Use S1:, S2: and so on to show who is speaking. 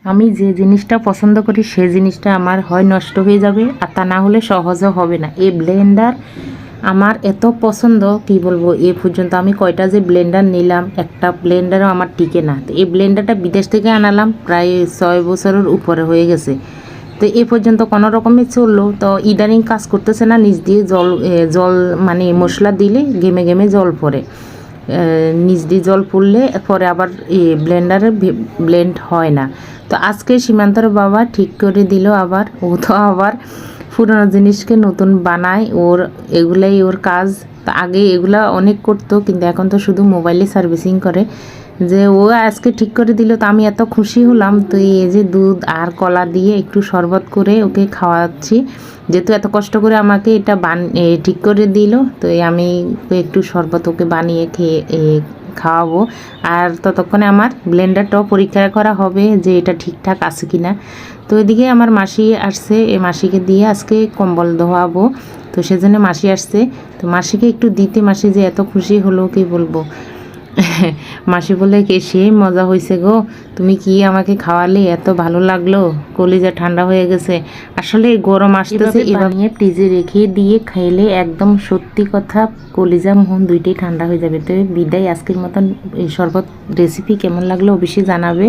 S1: আমি যে জিনিসটা পছন্দ করি সেই জিনিসটা আমার হয় নষ্ট হয়ে যাবে, আর তা না হলে সহজও হবে না। এই ব্লেন্ডার আমার এত পছন্দ কি বলবো, এ পর্যন্ত আমি কয়টা যে ব্লেন্ডার নিলাম, একটা ব্লেন্ডারও আমার টিকে না। তো এই ব্লেন্ডারটা বিদেশ থেকে আনালাম, প্রায় 6 বছরের উপরে হয়ে গেছে। তো এ পর্যন্ত কোনো রকমে চললো, তো ইদানিং কাজ করতেছে না, নিচ দিয়ে জল মানে মশলা দিলে ঘেমে ঘেমে জল পড়ে, নিচ দিয়ে জল পড়লে পরে আবার ব্লেন্ডারে ব্লেন্ড হয় না। তো আজকে সীমান্তর বাবা ঠিক করে দিল, আবার ও তো আবার পুরোনো জিনিসকে নতুন বানায়, এগুলাই ওর কাজ। তো আগে এগুলা অনেক করতো, কিন্তু এখন তো শুধু মোবাইলে সার্ভিসিং করে। যে ও আজকে ঠিক করে দিল, তো আমি এত খুশি হলাম। তো এই যে দুধ আর কলা দিয়ে একটু শরবত করে ওকে খাওয়াচ্ছি, যেহেতু এত কষ্ট করে আমাকে এটা ঠিক করে দিল। তো আমি একটু শরবত ওকে বানিয়ে খাওয়াবো। আর ততক্ষণে আমার ব্লেন্ডারটাও পরীক্ষা করা হবে যে এটা ঠিকঠাক আছে কি না। তো এদিকে আমার মাসি আসছে, এই মাসিকে দিয়ে আজকে কম্বল ধোয়াবো। তো সেজন্য মাসি আসছে, তো মাসিকে একটু দিতে মাসি যে এত খুশি হলো কি বলবো। মাসি বলে কে সে মজা হয়েছে গো, তুমি কি আমাকে খাওয়ালে, এত ভালো লাগলো, কলিজা ঠান্ডা হয়ে গেছে। আসলে গরম আসতেছে, এভাবে ফ্রিজে রেখে দিয়ে খাইলে একদম সত্যি কথা কলিজা মন দুইটাই ঠান্ডা হয়ে যাবে। তো বিদায় আজকের মতন এই শরবত রেসিপি কেমন লাগলো অবশ্যই জানাবে।